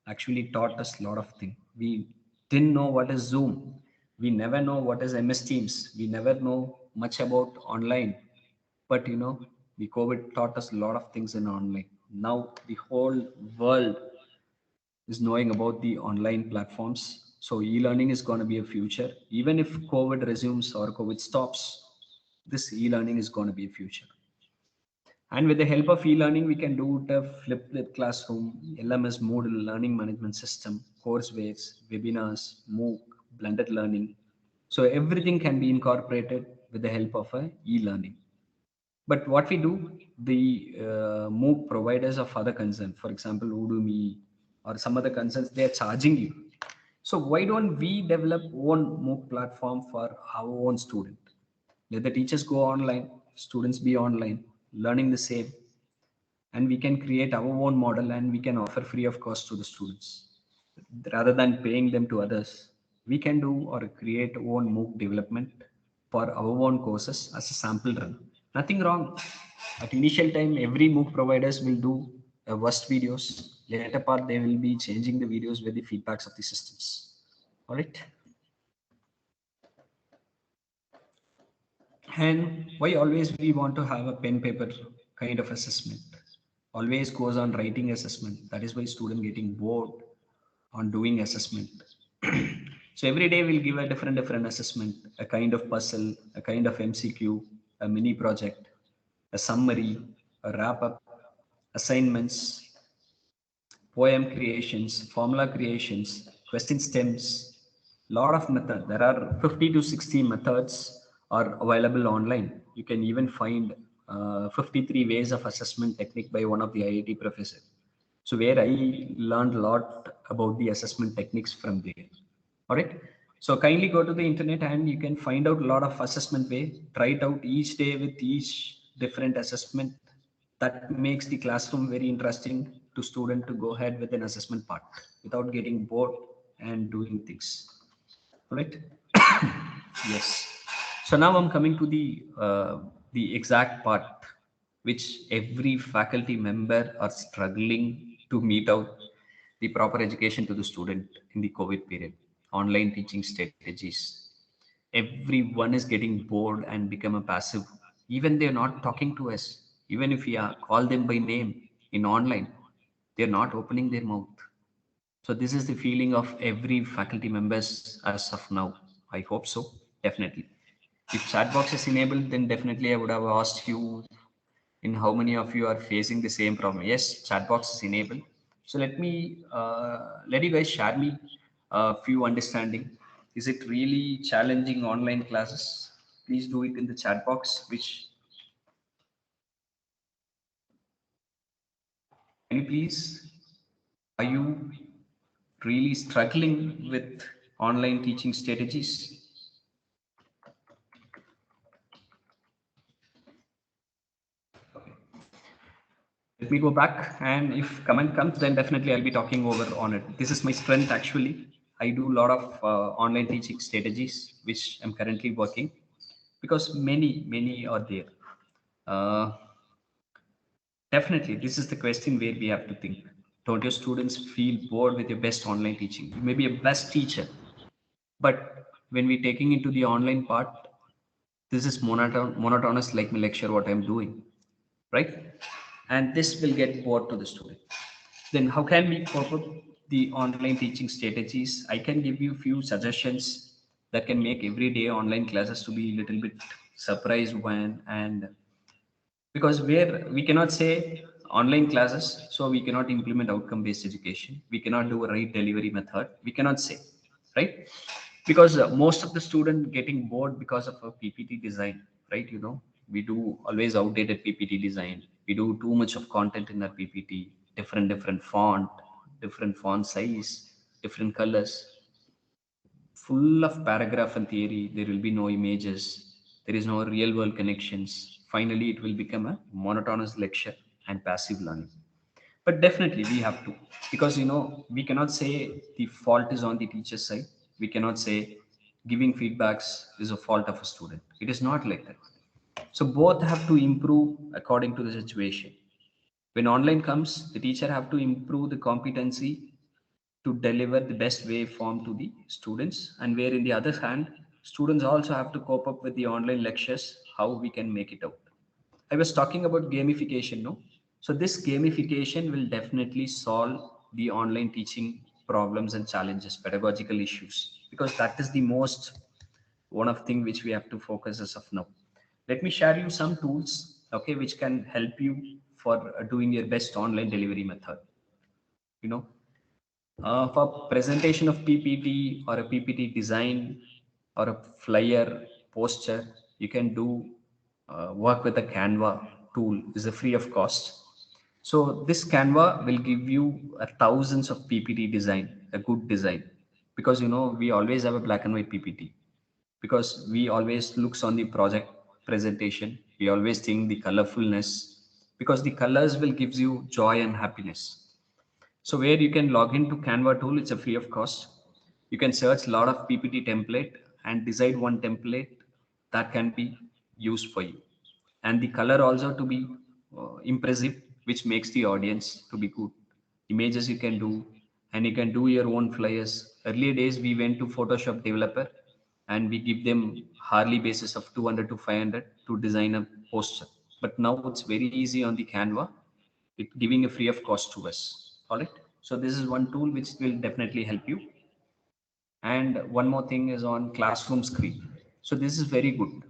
actually taught us a lot of things. We didn't know what is Zoom, we never know what is MS Teams, we never know much about online. But the COVID taught us a lot of things in online. Now the whole world is knowing about the online platforms. So e-learning is going to be a future. Even if COVID resumes or COVID stops, this e-learning is going to be a future. And with the help of e-learning, we can do the flipped classroom, LMS Moodle, learning management system, coursewares, webinars, MOOC, blended learning. So everything can be incorporated with the help of a e-learning. But what we do, the MOOC providers of other concern, for example, Udemy or some other concerns, they are charging you. So why don't we develop one MOOC platform for our own student? Let the teachers go online, students be online, learning the same, and we can create our own model and we can offer free of cost to the students rather than paying them to others. We can do or create own MOOC development for our own courses as a sample run. Nothing wrong. At initial time, every MOOC providers will do worst videos. Later part, they will be changing the videos with the feedbacks of the systems. All right. And why always we want to have a pen paper kind of assessment? Always goes on writing assessment. That is why student getting bored on doing assessment. So every day we'll give a different assessment, a kind of puzzle, a kind of MCQ, a mini project, a summary, a wrap up, assignments, poem creations, formula creations. question stems, lot of method. There are 50 to 60 methods are available online. You can even find 53 ways of assessment technique by one of the IIT professor. So where I learned a lot about the assessment techniques from there. All right. So kindly go to the internet and you can find out a lot of assessment way. Try it out each day with each different assessment. That makes the classroom very interesting to student to go ahead with an assessment part without getting bored and doing things. All right. Yes. So now I'm coming to the exact part which every faculty member are struggling to meet out the proper education to the student in the COVID period. Online teaching strategies. Everyone is getting bored and become a passive. Even they're not talking to us. Even if we call them by name in online, they're not opening their mouth. So this is the feeling of every faculty members as of now. I hope so. Definitely. If chat box is enabled, then definitely I would have asked you in how many of you are facing the same problem. Yes, chat box is enabled. So let you guys share me a few understanding. Is it really challenging online classes? Please do it in the chat box. Which can you please? Are you really struggling with online teaching strategies? Let me go back, and if comment comes, then definitely I'll be talking over on it. This is my strength actually. I do a lot of online teaching strategies, which I'm currently working because many are there. Uh, Definitely, this is the question where we have to think. Don't your students feel bored with your best online teaching? You may be a best teacher, but when we're taking into the online part, this is monotonous like my lecture, what I'm doing, right? And this will get bored to the student. Then how can we cope up the online teaching strategies? I can give you few suggestions that can make everyday online classes to be a little bit surprised when, and because where we cannot say online classes, so we cannot implement outcome based education, we cannot do a right delivery method, we cannot say, right? Because most of the student getting bored because of a ppt design, right? We do always outdated ppt design, we do too much of content in our ppt, different font, different font size, different colors, full of paragraph and theory. There will be no images, there is no real world connections. Finally it will become a monotonous lecture and passive learning. But definitely we have to, because we cannot say the fault is on the teacher's side. We cannot say giving feedbacks is a fault of a student. It is not like that. So both have to improve according to the situation. When online comes, the teacher have to improve the competency to deliver the best way form to the students, and where in the other hand, students also have to cope up with the online lectures, how we can make it out. I was talking about gamification, no? So this gamification will definitely solve the online teaching problems and challenges, pedagogical issues, because that is the most one of thing which we have to focus as of now. Let me share you some tools, okay, which can help you for doing your best online delivery method. You know, for presentation of PPT or a PPT design or a flyer poster, you can do work with a Canva tool. Is a free of cost. So this Canva will give you thousands of PPT design, a good design, because we always have a black and white PPT, because we always looks on the project presentation. We always think the colorfulness, because the colors will gives you joy and happiness. So where you can log into Canva tool, it's a free of cost. You can search a lot of PPT template and decide one template that can be used for you. And the color also to be impressive, which makes the audience to be good. Images you can do, and you can do your own flyers. Earlier days, we went to Photoshop developer and we give them hourly basis of 200 to 500 to design a poster. But now it's very easy on the Canva, it giving a free of cost to us. All right, so this is one tool which will definitely help you. And one more thing is on classroom screen. So this is very good,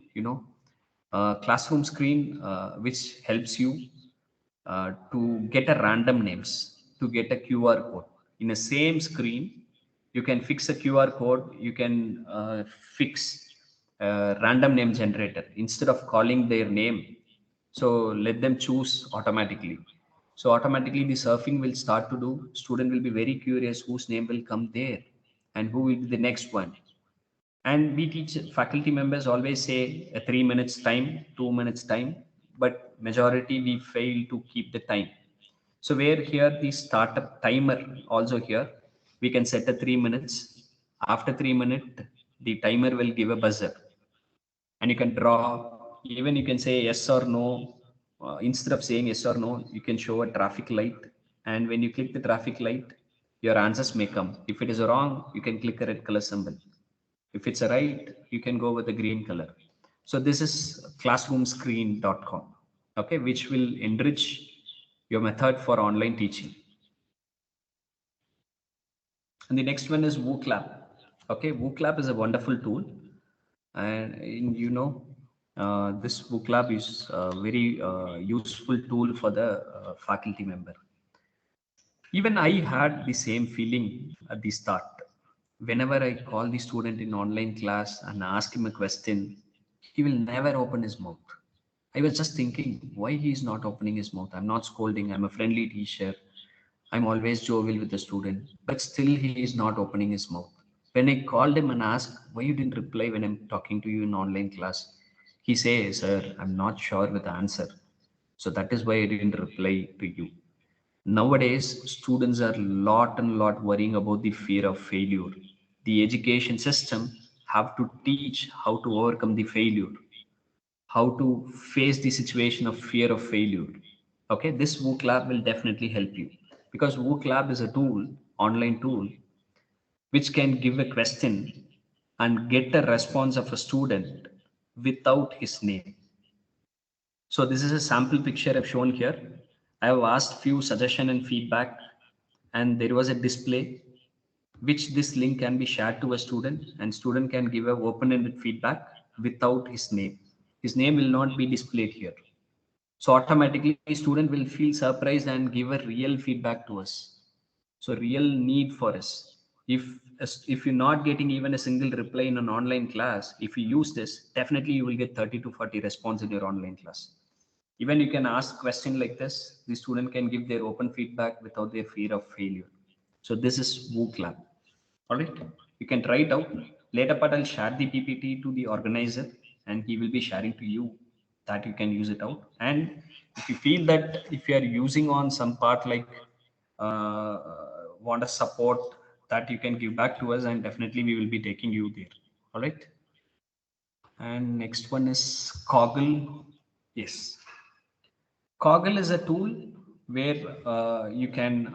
classroom screen, which helps you to get a random names, to get a QR code in a same screen. You can fix a QR code. You can fix a random name generator instead of calling their name. So let them choose automatically. So automatically the surfing will start to do. Student will be very curious whose name will come there and who will be the next one. And we teach faculty members always say a 3 minutes time, 2 minutes time, but majority we fail to keep the time. So where here the startup timer also here, we can set a 3 minutes. After 3 minutes, the timer will give a buzzer, and you can draw. Even you can say yes or no. Instead of saying yes or no, you can show a traffic light, and when you click the traffic light, your answers may come. If it is wrong, you can click a red color symbol. If it's a right, you can go with the green color. So this is classroomscreen.com, okay, which will enrich your method for online teaching. And the next one is WooClap. Okay, WooClap is a wonderful tool, and this WooClap is a very useful tool for the faculty member. Even I had the same feeling at the start. Whenever I call the student in online class and ask him a question, he will never open his mouth. I was just thinking why he is not opening his mouth. I'm not scolding, I'm a friendly teacher. I'm always jovial with the student, but still he is not opening his mouth. When I called him and asked why you didn't reply when I'm talking to you in online class, he says, "Sir, I'm not sure with the answer. So that is why I didn't reply to you." Nowadays, students are lot and lot worrying about the fear of failure. The education system have to teach how to overcome the failure, how to face the situation of fear of failure. Okay, this WOOC lab will definitely help you, because WOOC lab is a tool, online tool, which can give a question and get a response of a student without his name. So this is a sample picture I've shown here. I have asked few suggestion and feedback, and there was a display which this link can be shared to a student, and student can give a open-ended feedback without his name. His name will not be displayed here. So automatically student will feel surprised and give a real feedback to us. So real need for us. If you're not getting even a single reply in an online class, if you use this, definitely you will get 30 to 40 response in your online class. Even you can ask question like this, the student can give their open feedback without their fear of failure. So this is WOOC lab. All right, you can try it out. Later part I'll share the PPT to the organizer, and he will be sharing to you that you can use it out. And if you feel that if you are using on some part like uh, want a support, that you can give back to us, and definitely we will be taking you there. All right. And next one is Coggle. Yes, Coggle is a tool where you can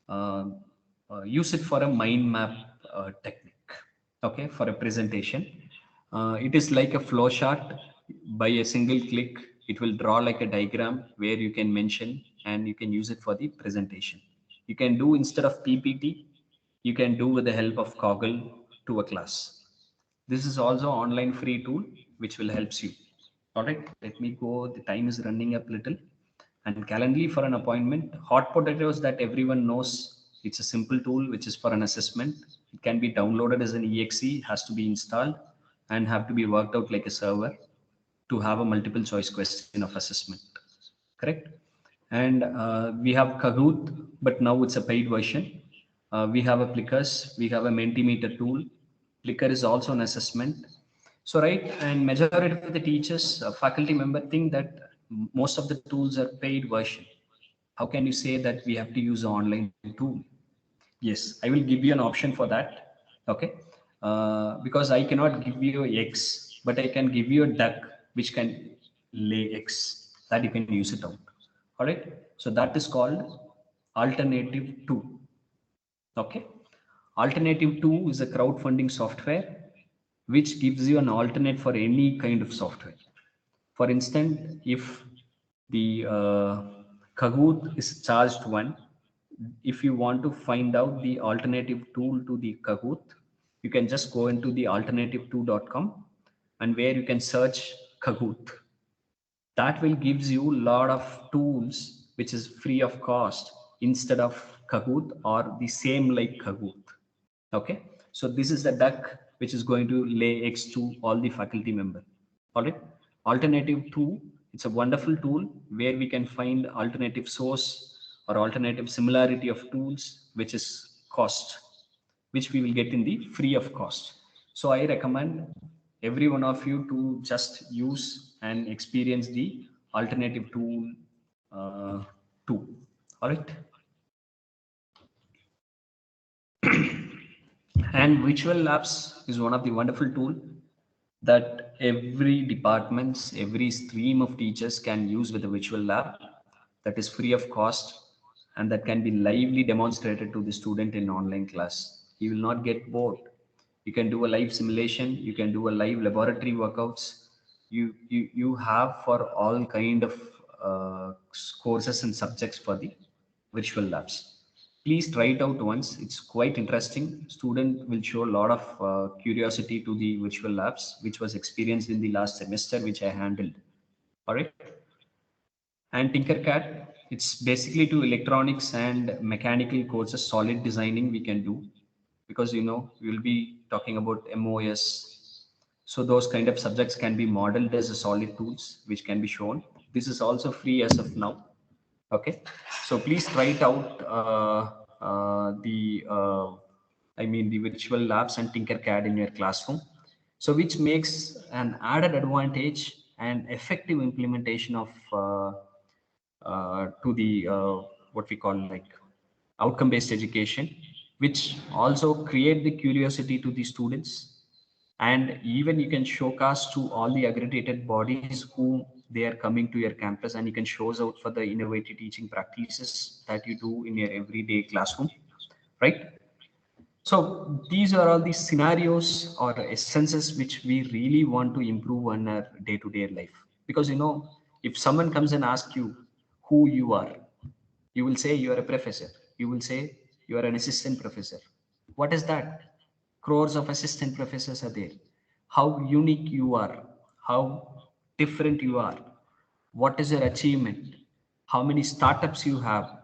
uh, use it for a mind map technique. Okay, for a presentation. It is like a flow chart. By a single click, it will draw like a diagram where you can mention, and you can use it for the presentation. You can do instead of PPT, you can do with the help of Coggle to a class. This is also online free tool which will helps you. All right, let me go. The time is running up little. And Calendly for an appointment. Hot potatoes that everyone knows. It's a simple tool which is for an assessment. It can be downloaded as an exe, has to be installed, and have to be worked out like a server to have a multiple choice question of assessment. Correct? And we have Kahoot, but now it's a paid version. We have a Plickers, we have a Mentimeter tool. Plickr is also an assessment. So, right, and majority of the teachers, faculty member think that most of the tools are paid version. How can you say that we have to use an online tool? Yes, I will give you an option for that. Okay, because I cannot give you eggs, but I can give you a duck which can lay eggs. That you can use it out. All right. So that is called alternative two. Okay. Alternative two is a crowdfunding software which gives you an alternate for any kind of software. For instance, if the Kahoot is charged one, if you want to find out the alternative tool to the Kahoot, you can just go into the alternative2.com, and where you can search Kahoot. That will gives you a lot of tools which is free of cost instead of Kahoot or the same like Kahoot. Okay, so this is the duck which is going to lay eggs to all the faculty member. All right, alternative 2, it's a wonderful tool where we can find alternative source or alternative similarity of tools, which is cost, which we will get in the free of cost. So I recommend every one of you to just use and experience the alternative tool uh, too. All right. And virtual labs is one of the wonderful tool that every departments, every stream of teachers can use with a virtual lab that is free of cost and that can be lively demonstrated to the student in online class. He will not get bored. You can do a live simulation, you can do a live laboratory workouts. You have for all kind of courses and subjects for the virtual labs. Please try it out once. It's quite interesting. Student will show a lot of curiosity to the virtual labs, which was experienced in the last semester, which I handled. All right. And Tinkercad, it's basically to electronics and mechanical courses, solid designing we can do because we'll be talking about MOS. So those kind of subjects can be modeled as a solid tools, which can be shown. This is also free as of now. Okay, so please try it out. The virtual labs and Tinkercad in your classroom. So which makes an added advantage and effective implementation of to the what we call like outcome based education, which also create the curiosity to the students, and even you can showcase to all the accredited bodies who they are coming to your campus, and you can shows out for the innovative teaching practices that you do in your everyday classroom, right? So these are all the scenarios or essences which we really want to improve on our day-to-day life. Because if someone comes and asks you who you are, you will say you are a professor. You will say you are an assistant professor. What is that? Crores of assistant professors are there. How unique you are, how different you are, what is your achievement, how many startups you have.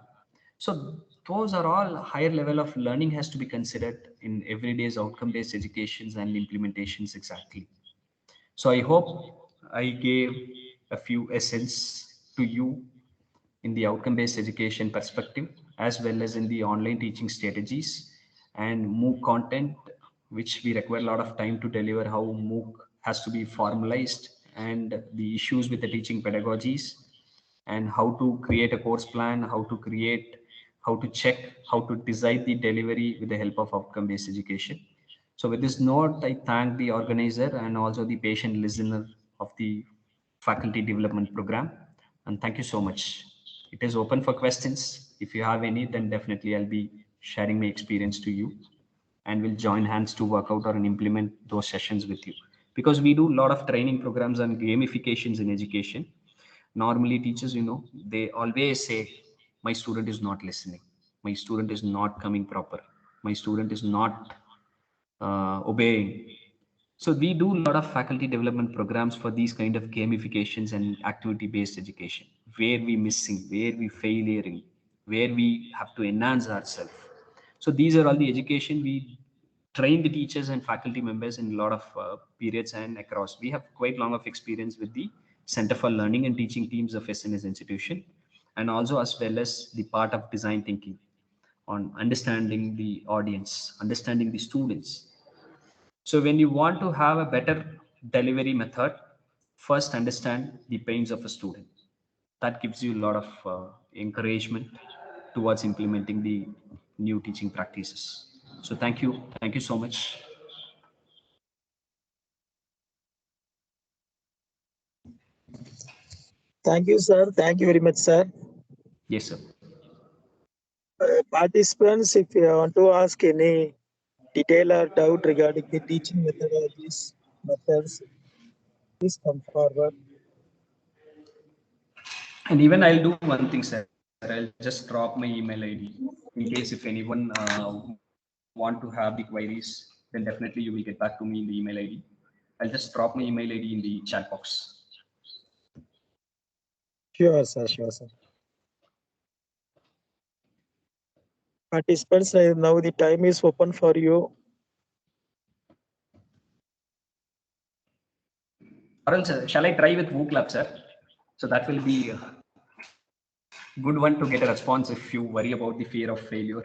So those are all higher level of learning has to be considered in everyday's outcome based educations and implementations exactly. So I hope I gave a few essence to you in the outcome based education perspective, as well as in the online teaching strategies and MOOC content, which we require a lot of time to deliver, how MOOC has to be formalized and the issues with the teaching pedagogies, and how to create a course plan, how to check, how to design the delivery with the help of outcome based education. So with this note, I thank the organizer and also the patient listener of the faculty development program. And thank you so much. It is open for questions. If you have any, then definitely I'll be sharing my experience to you, and we'll join hands to work out or implement those sessions with you. Because we do a lot of training programs and gamifications in education. Normally teachers, they always say, my student is not listening. My student is not coming proper. My student is not obeying. So we do a lot of faculty development programs for these kind of gamifications and activity based education, where we missing, where we failing, where we have to enhance ourselves. So these are all the education we train the teachers and faculty members in a lot of periods and across. We have quite long of experience with the Center for Learning and Teaching teams of SNS institution, and also as well as the part of design thinking on understanding the audience, understanding the students. So when you want to have a better delivery method, first understand the pains of a student. That gives you a lot of encouragement towards implementing the new teaching practices. So thank you so much. Thank you, sir. Thank you very much, sir. Yes, sir. Participants, if you want to ask any detail or doubt regarding the teaching methodologies, methods, please come forward. And even I'll do one thing, sir. I'll just drop my email ID in case if anyone want to have the queries, then definitely you will get back to me in the email ID. I'll just drop my email ID in the chat box. Sure, sir. Sure, sir. Participants, now the time is open for you. Or else, shall I try with WooClub, sir? So that will be a good one to get a response if you worry about the fear of failure.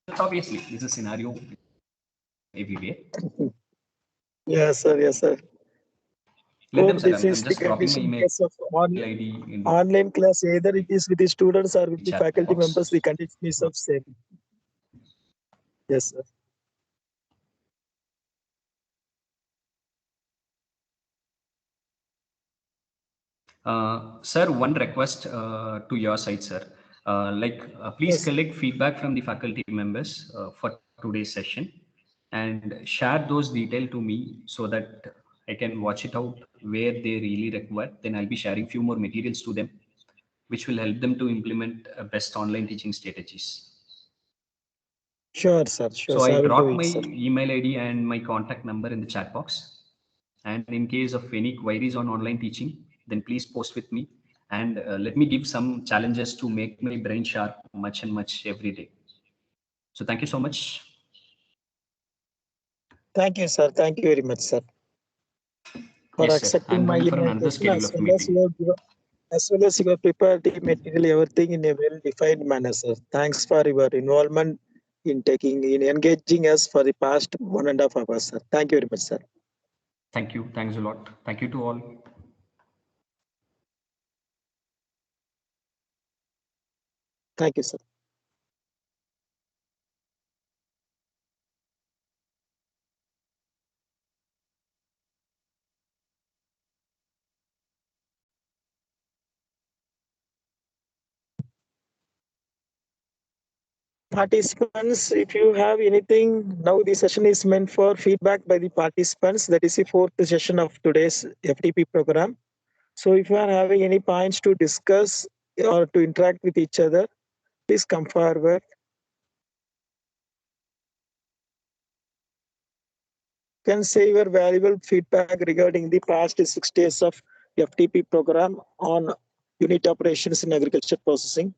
That's obviously this is a scenario every day. Yes, sir. Yes, sir. Let them, Hope sir. this I'm is the just dropping my condition email case of ID in the online class. Either it is with the students or with the chat faculty members. box. The condition is of same. Yes, sir. Sir, one request to your side, sir. Please Yes. collect feedback from the faculty members for today's session and share those details to me so that I can watch it out where they really require. Then I'll be sharing few more materials to them, which will help them to implement best online teaching strategies. Sure, sir. Sure, So sir. I I will do dropped it, my sir. email ID and my contact number in the chat box. And in case of any queries on online teaching, then please post with me and let me give some challenges to make my brain sharp much and much every day. So thank you so much. Thank you, sir. Thank you very much, sir, for Yes, sir. accepting I'm my ready for another invitation schedule of meeting. as well as you have prepared the material, everything in a well-defined manner, sir. Thanks for your involvement in engaging us for the past 1.5 hours, sir. Thank you very much, sir. Thank you. Thanks a lot. Thank you to all. Thank you, sir. Participants, if you have anything, now the session is meant for feedback by the participants. That is the fourth session of today's FTP program. So if you are having any points to discuss or to interact with each other, please come forward. You can say your valuable feedback regarding the past 6 days of FTP program on unit operations in agriculture processing.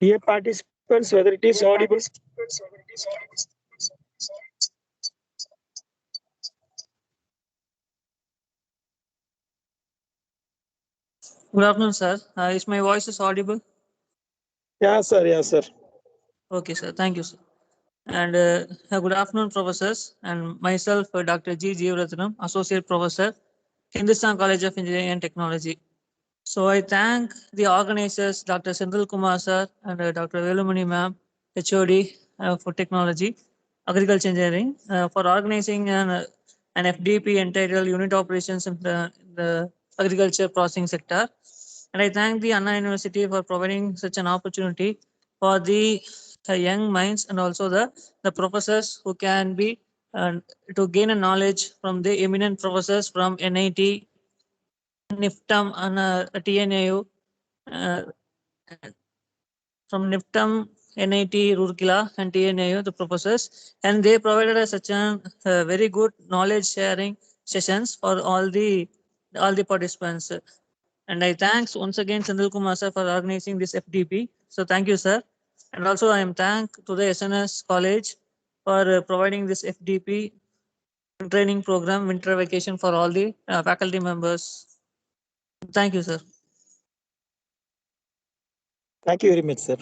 Dear participants, whether it is audible. Good afternoon, sir. Is my voice is audible? Yeah, sir. Yeah, sir. Okay, sir. Thank you, sir. And good afternoon, professors. And myself, Dr. G. Jeevaratnam, Associate Professor, Hindustan College of Engineering and Technology. So I thank the organizers, Dr. Senthil Kumar sir and Dr. Velumani ma'am, HOD for Technology, Agriculture Engineering, for organizing an FDP entitled Unit Operations in the Agriculture Processing Sector. And I thank the Anna University for providing such an opportunity for the young minds and also the professors who can be to gain a knowledge from the eminent professors from NIT, NIFTAM and TNAU, from NIFTAM, NIT Roorkela and TNAU, the professors, and they provided us such a very good knowledge sharing sessions for all the participants. And I thanks once again Sandil Kumar sir for organizing this FDP. So thank you, sir. And also I am thank to the SNS College for providing this FDP training program winter vacation for all the faculty members. Thank you, sir. Thank you very much, sir.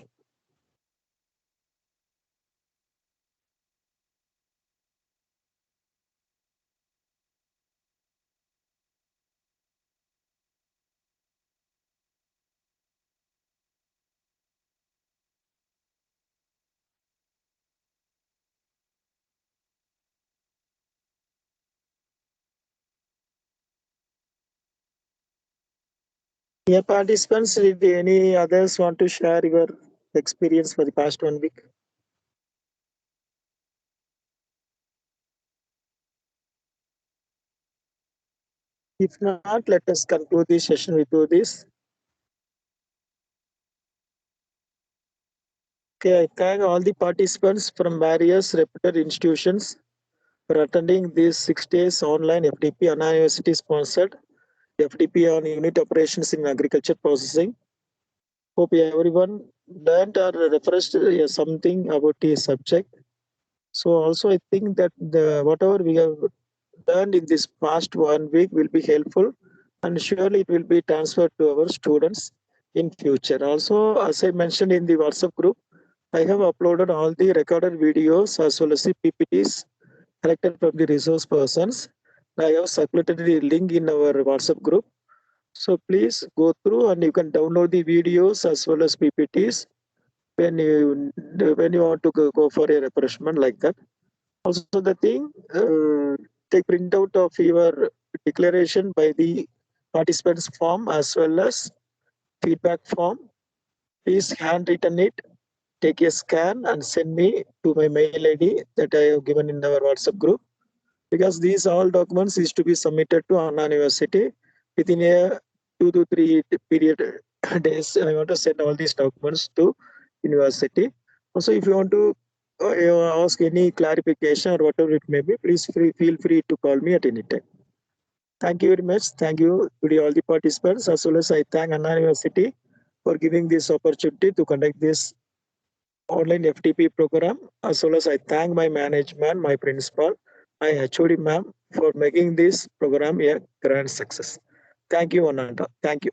Yeah, participants, did any others want to share your experience for the past 1 week? If not, let us conclude this session with this. Okay, I thank all the participants from various reputed institutions for attending this 6 days online FDP Anna University sponsored FDP on unit operations in agriculture processing. Hope everyone learned or refreshed something about the subject. So also I think that whatever we have learned in this past 1 week will be helpful, and surely it will be transferred to our students in future. Also, as I mentioned in the WhatsApp group, I have uploaded all the recorded videos as well as the PPTs collected from the resource persons. I have circulated the link in our WhatsApp group. So please go through and you can download the videos as well as PPTs when you want to go for a refreshment like that. Also, the thing, take printout of your declaration by the participants form as well as feedback form. Please handwritten it, take a scan and send me to my mail ID that I have given in our WhatsApp group, because these all documents is to be submitted to Anna University within a 2 to 3 period days. I want to send all these documents to university. Also, if you want to ask any clarification or whatever it may be, please feel free to call me at any time. Thank you very much. Thank you to all the participants, as well as I thank Anna University for giving this opportunity to conduct this online FTP program, as well as I thank my management, my principal, my HOD ma'am for making this program a grand success. Thank you, Ananta. Thank you.